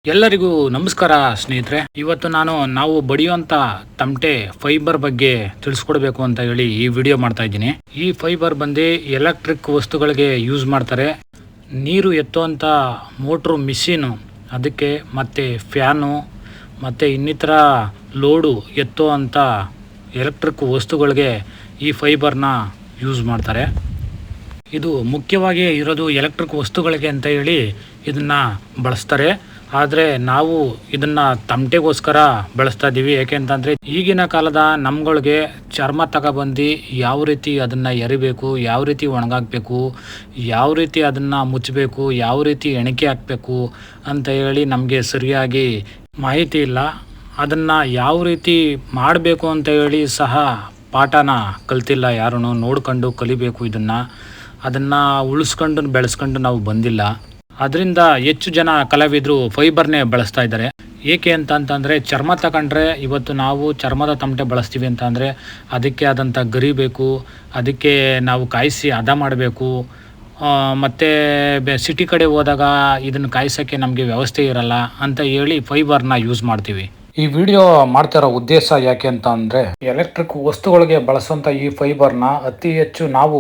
ಎಲ್ಲರಿಗೂ ನಮಸ್ಕಾರ ಸ್ನೇಹಿತರೆ. ಇವತ್ತು ನಾವು ಬಡಿಯುವಂತ ತಮಟೆ ಫೈಬರ್ ಬಗ್ಗೆ ತಿಳಿಸ್ಕೊಡ್ಬೇಕು ಅಂತ ಹೇಳಿ ಈ ವಿಡಿಯೋ ಮಾಡ್ತಾ ಇದ್ದೀನಿ. ಈ ಫೈಬರ್ ಬಂದು ಎಲೆಕ್ಟ್ರಿಕ್ ವಸ್ತುಗಳಿಗೆ ಯೂಸ್ ಮಾಡ್ತಾರೆ. ನೀರು ಎತ್ತುವಂತ ಮೋಟ್ರು ಮಿಷಿನು ಅದಕ್ಕೆ, ಮತ್ತೆ ಫ್ಯಾನು, ಮತ್ತೆ ಇನ್ನಿತರ ಲೋಡು ಎತ್ತುವಂತ ಎಲೆಕ್ಟ್ರಿಕ್ ವಸ್ತುಗಳಿಗೆ ಈ ಫೈಬರ್ನ ಯೂಸ್ ಮಾಡ್ತಾರೆ. ಇದು ಮುಖ್ಯವಾಗಿ ಇರೋದು ಎಲೆಕ್ಟ್ರಿಕ್ ವಸ್ತುಗಳಿಗೆ ಅಂತ ಹೇಳಿ ಇದನ್ನ ಬಳಸ್ತಾರೆ. ಆದರೆ ನಾವು ಇದನ್ನು ತಮಟೆಗೋಸ್ಕರ ಬಳಸ್ತಾ ಇದ್ದೀವಿ. ಯಾಕೆಂತಂದರೆ ಈಗಿನ ಕಾಲದ ನಮ್ಗಳಿಗೆ ಚರ್ಮ ತಗೊಬಂದು ಯಾವ ರೀತಿ ಅದನ್ನು ಎರಿಬೇಕು, ಯಾವ ರೀತಿ ಒಣಗಾಕಬೇಕು, ಯಾವ ರೀತಿ ಅದನ್ನು ಮುಚ್ಚಬೇಕು, ಯಾವ ರೀತಿ ಎಣಿಕೆ ಹಾಕಬೇಕು ಅಂತ ಹೇಳಿ ನಮಗೆ ಸರಿಯಾಗಿ ಮಾಹಿತಿ ಇಲ್ಲ. ಅದನ್ನು ಯಾವ ರೀತಿ ಮಾಡಬೇಕು ಅಂತ ಹೇಳಿ ಸಹ ಪಾಠನ ಕಲ್ತಿಲ್ಲ ಯಾರೂ. ನೋಡ್ಕೊಂಡು ಕಲಿಬೇಕು ಅದನ್ನು ಉಳಿಸ್ಕೊಂಡು ಬೆಳೆಸ್ಕೊಂಡು ನಾವು ಬಂದಿಲ್ಲ. ಅದರಿಂದ ಹೆಚ್ಚು ಜನ ಕಲಾವಿದರು ಫೈಬರ್ನೇ ಬಳಸ್ತಾ ಇದ್ದಾರೆ. ಏಕೆ ಅಂತಂತಂದರೆ ಚರ್ಮ ತಗೊಂಡ್ರೆ ಇವತ್ತು ನಾವು ಚರ್ಮದ ತಮಟೆ ಬಳಸ್ತೀವಿ ಅಂತಂದರೆ ಅದಕ್ಕೆ ಆದಂಥ ಗರಿ ಬೇಕು, ಅದಕ್ಕೆ ನಾವು ಕಾಯಿಸಿ ಹದ ಮಾಡಬೇಕು. ಮತ್ತು ಸಿಟಿ ಕಡೆ ಹೋದಾಗ ಇದನ್ನು ಕಾಯಿಸೋಕ್ಕೆ ನಮಗೆ ವ್ಯವಸ್ಥೆ ಇರಲ್ಲ ಅಂತ ಹೇಳಿ ಫೈಬರ್ನ ಯೂಸ್ ಮಾಡ್ತೀವಿ. ಈ ವಿಡಿಯೋ ಮಾಡ್ತಿರೋ ಉದ್ದೇಶ ಯಾಕೆ ಅಂತ ಅಂದರೆ, ಎಲೆಕ್ಟ್ರಿಕ್ ವಸ್ತುಗಳಿಗೆ ಬಳಸುವಂಥ ಈ ಫೈಬರ್ನ ಅತಿ ಹೆಚ್ಚು ನಾವು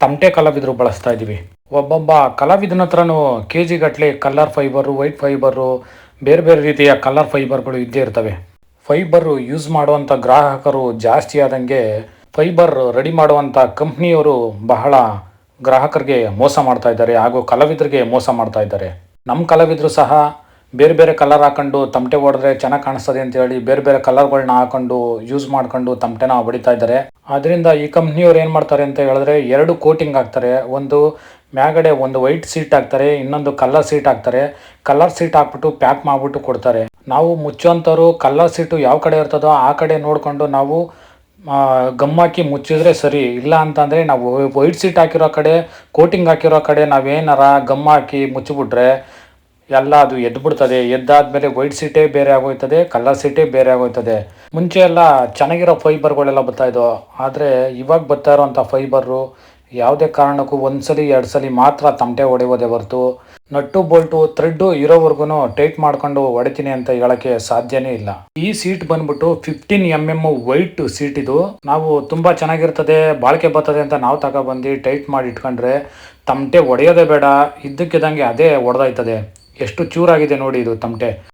ತಮಟೆ ಕಲಾವಿದರು ಬಳಸ್ತಾ ಇದ್ದೀವಿ. ಒಬ್ಬೊಬ್ಬ ಕಲಾವಿದನ ಹತ್ರನೂ ಕೆ ಜಿ ಗಟ್ಟಲೆ ಕಲರ್ ಫೈಬರು, ವೈಟ್ ಫೈಬರು, ಬೇರೆ ಬೇರೆ ರೀತಿಯ ಕಲರ್ ಫೈಬರ್ಗಳು ಇದ್ದೇ ಇರ್ತವೆ. ಫೈಬರು ಯೂಸ್ ಮಾಡುವಂಥ ಗ್ರಾಹಕರು ಜಾಸ್ತಿ ಆದಂಗೆ ಫೈಬರ್ ರೆಡಿ ಮಾಡುವಂಥ ಕಂಪ್ನಿಯವರು ಬಹಳ ಗ್ರಾಹಕರಿಗೆ ಮೋಸ ಮಾಡ್ತಾ ಇದ್ದಾರೆ, ಹಾಗೂ ಕಲಾವಿದರಿಗೆ ಮೋಸ ಮಾಡ್ತಾ ಇದ್ದಾರೆ. ನಮ್ಮ ಕಲಾವಿದರು ಸಹ ಬೇರೆ ಬೇರೆ ಕಲರ್ ಹಾಕೊಂಡು ತಮಟೆ ಹೊಡೆದ್ರೆ ಚೆನ್ನಾಗಿ ಕಾಣಿಸ್ತದೆ ಅಂತ ಹೇಳಿ ಬೇರೆ ಬೇರೆ ಕಲರ್ಗಳನ್ನ ಹಾಕೊಂಡು ಯೂಸ್ ಮಾಡ್ಕೊಂಡು ತಮಟೆನ ಹೊಡಿತಾ ಇದ್ದಾರೆ. ಆದ್ದರಿಂದ ಈ ಕಂಪ್ನಿಯವ್ರು ಏನು ಮಾಡ್ತಾರೆ ಅಂತ ಹೇಳಿದ್ರೆ, 2 ಕೋಟಿಂಗ್ ಹಾಕ್ತಾರೆ. ಒಂದು ಮ್ಯಾಗಡೆ ಒಂದು ವೈಟ್ ಸೀಟ್ ಹಾಕ್ತಾರೆ, ಇನ್ನೊಂದು ಕಲರ್ ಸೀಟ್ ಹಾಕ್ತಾರೆ. ಕಲರ್ ಸೀಟ್ ಹಾಕ್ಬಿಟ್ಟು ಪ್ಯಾಕ್ ಮಾಡಿಬಿಟ್ಟು ಕೊಡ್ತಾರೆ. ನಾವು ಮುಚ್ಚುವಂಥವ್ರು ಕಲರ್ ಸೀಟು ಯಾವ ಕಡೆ ಇರ್ತದೋ ಆ ಕಡೆ ನೋಡಿಕೊಂಡು ನಾವು ಗಮ್ಮಾಕಿ ಮುಚ್ಚಿದ್ರೆ ಸರಿ. ಇಲ್ಲ ಅಂತಂದರೆ ನಾವು ವೈಟ್ ಸೀಟ್ ಹಾಕಿರೋ ಕಡೆ, ಕೋಟಿಂಗ್ ಹಾಕಿರೋ ಕಡೆ ನಾವೇನಾರ ಗಮ್ ಹಾಕಿ ಮುಚ್ಚಿಬಿಟ್ರೆ ಎಲ್ಲ ಅದು ಎದ್ಬಿಡ್ತದೆ. ಎದ್ದಾದ್ಮೇಲೆ ವೈಟ್ ಸೀಟೇ ಬೇರೆ ಆಗೋಯ್ತದೆ, ಕಲರ್ ಸೀಟೇ ಬೇರೆ ಆಗೋಯ್ತದೆ. ಮುಂಚೆ ಎಲ್ಲ ಚೆನ್ನಾಗಿರೋ ಫೈಬರ್ಗಳೆಲ್ಲ ಬರ್ತಾಯಿದ್ದೋ, ಆದರೆ ಇವಾಗ ಬರ್ತಾ ಇರೋವಂಥ ಫೈಬರು ಯಾವುದೇ ಕಾರಣಕ್ಕೂ 1 ಸಲ 2 ಸಲ ಮಾತ್ರ ತಮಟೆ ಹೊಡೆಯೋದೇ ಹೊರತು ನಟ್ಟು ಬೋಲ್ಟು ಥ್ರೆಡ್ಡು ಇರೋವರೆಗೂ ಟೈಟ್ ಮಾಡ್ಕೊಂಡು ಹೊಡಿತೀನಿ ಅಂತ ಹೇಳೋಕ್ಕೆ ಸಾಧ್ಯನೇ ಇಲ್ಲ. ಈ ಸೀಟ್ ಬಂದ್ಬಿಟ್ಟು 15 mm ವೈಟ್ ಸೀಟ್. ಇದು ನಾವು ತುಂಬ ಚೆನ್ನಾಗಿರ್ತದೆ, ಬಾಳಿಕೆ ಬರ್ತದೆ ಅಂತ ನಾವು ತಗೊಬಂದು ಟೈಟ್ ಮಾಡಿ ಇಟ್ಕೊಂಡ್ರೆ ತಮಟೆ ಹೊಡೆಯೋದೇ ಬೇಡ, ಇದ್ದಕ್ಕಿದ್ದಂಗೆ ಅದೇ ಹೊಡೆದಾಯ್ತದೆ. ಎಷ್ಟು ಚೂರಾಗಿದೆ ನೋಡಿ ಇದು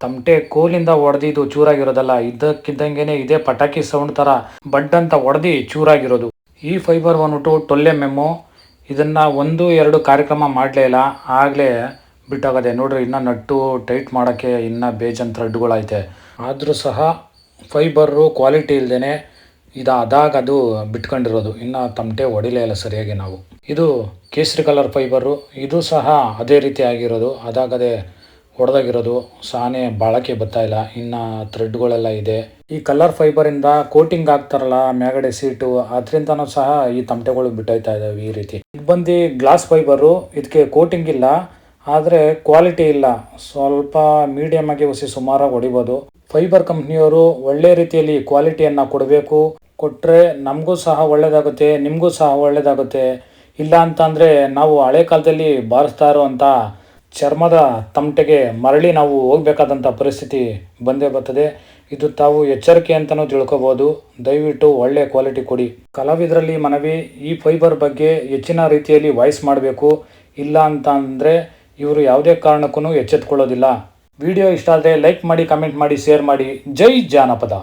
ತಮಟೆ ಕೋಲಿಂದ ಹೊಡೆದಿದ್ದು ಚೂರಾಗಿರೋದಲ್ಲ, ಇದ್ದಕ್ಕಿದ್ದಂಗೆ ಇದೇ ಪಟಾಕಿ ಸೌಂಡ್ ಥರ ಬಡ್ ಅಂತ ಹೊಡೆದು ಚೂರಾಗಿರೋದು. ಈ ಫೈಬರ್ ಬಂದ್ಬಿಟ್ಟು 12 mm. ಇದನ್ನು 1-2 ಕಾರ್ಯಕ್ರಮ ಮಾಡಲೇ ಇಲ್ಲ, ಆಗಲೇ ಬಿಟ್ಟೋಗದೆ. ನೋಡ್ರಿ, ಇನ್ನೂ ನಟ್ಟು ಟೈಟ್ ಮಾಡೋಕ್ಕೆ ಇನ್ನೂ ಬೇಜನ್ ಥ್ರೆಡ್ಗಳೈತೆ. ಆದರೂ ಸಹ ಫೈಬರು ಕ್ವಾಲಿಟಿ ಇಲ್ಲದೇ ಅದಾಗ ಅದು ಬಿಟ್ಕೊಂಡಿರೋದು. ಇನ್ನು ತಮಟೆ ಹೊಡಿಲೇ ಇಲ್ಲ ಸರಿಯಾಗಿ ನಾವು. ಇದು ಕೇಸರಿ ಕಲರ್ ಫೈಬರು, ಇದು ಸಹ ಅದೇ ರೀತಿ ಆಗಿರೋದು, ಅದಾಗದೆ ಹೊಡೆದಾಗಿರೋದು. ಸಾನೆ ಬಾಳಕೆ ಬರ್ತಾಯಿಲ್ಲ, ಇನ್ನು ಥ್ರೆಡ್ಗಳೆಲ್ಲ ಇದೆ. ಈ ಕಲರ್ ಫೈಬರಿಂದ ಕೋಟಿಂಗ್ ಆಗ್ತಾರಲ್ಲ ಮೇಗಡೆ ಸೀಟು, ಅದರಿಂದನೂ ಸಹ ಈ ತಮಟೆಗಳು ಬಿಟ್ಟೋಯ್ತಾ ಇದ್ದಾವೆ ಈ ರೀತಿ. ಇದು ಬಂದು ಗ್ಲಾಸ್ ಫೈಬರು, ಇದಕ್ಕೆ ಕೋಟಿಂಗ್ ಇಲ್ಲ, ಆದರೆ ಕ್ವಾಲಿಟಿ ಇಲ್ಲ. ಸ್ವಲ್ಪ ಮೀಡಿಯಮ್ ಆಗಿ ಸುಮಾರಾಗಿ ಹೊಡಿಬೋದು. ಫೈಬರ್ ಕಂಪ್ನಿಯವರು ಒಳ್ಳೆ ರೀತಿಯಲ್ಲಿ ಕ್ವಾಲಿಟಿಯನ್ನು ಕೊಡಬೇಕು. ಕೊಟ್ಟರೆ ನಮಗೂ ಸಹ ಒಳ್ಳೆಯದಾಗುತ್ತೆ, ನಿಮಗೂ ಸಹ ಒಳ್ಳೆಯದಾಗುತ್ತೆ. ಇಲ್ಲ ಅಂತಂದರೆ ನಾವು ಹಳೆ ಕಾಲದಲ್ಲಿ ಬಾರಿಸ್ತಾ ಇರೋವಂಥ ಚರ್ಮದ ತಮಟೆಗೆ ಮರಳಿ ನಾವು ಹೋಗಬೇಕಾದಂಥ ಪರಿಸ್ಥಿತಿ ಬಂದೇ ಬರ್ತದೆ. ಇದು ತಾವು ಎಚ್ಚರಿಕೆ ಅಂತಲೂ ತಿಳ್ಕೊಬೋದು. ದಯವಿಟ್ಟು ಒಳ್ಳೆ ಕ್ವಾಲಿಟಿ ಕೊಡಿ. ಕಲಾವಿದರಲ್ಲಿ ಮನವಿ, ಈ ಫೈಬರ್ ಬಗ್ಗೆ ಹೆಚ್ಚಿನ ರೀತಿಯಲ್ಲಿ ವಾಯ್ಸ್ ಮಾಡಬೇಕು. ಇಲ್ಲ ಅಂತ ಅಂದರೆ ಇವರು ಯಾವುದೇ ಕಾರಣಕ್ಕೂ ಎಚ್ಚೆತ್ಕೊಳ್ಳೋದಿಲ್ಲ. ವಿಡಿಯೋ ಇಷ್ಟ ಆದರೆ ಲೈಕ್ ಮಾಡಿ, ಕಮೆಂಟ್ ಮಾಡಿ, ಶೇರ್ ಮಾಡಿ. ಜೈ ಜಾನಪದ.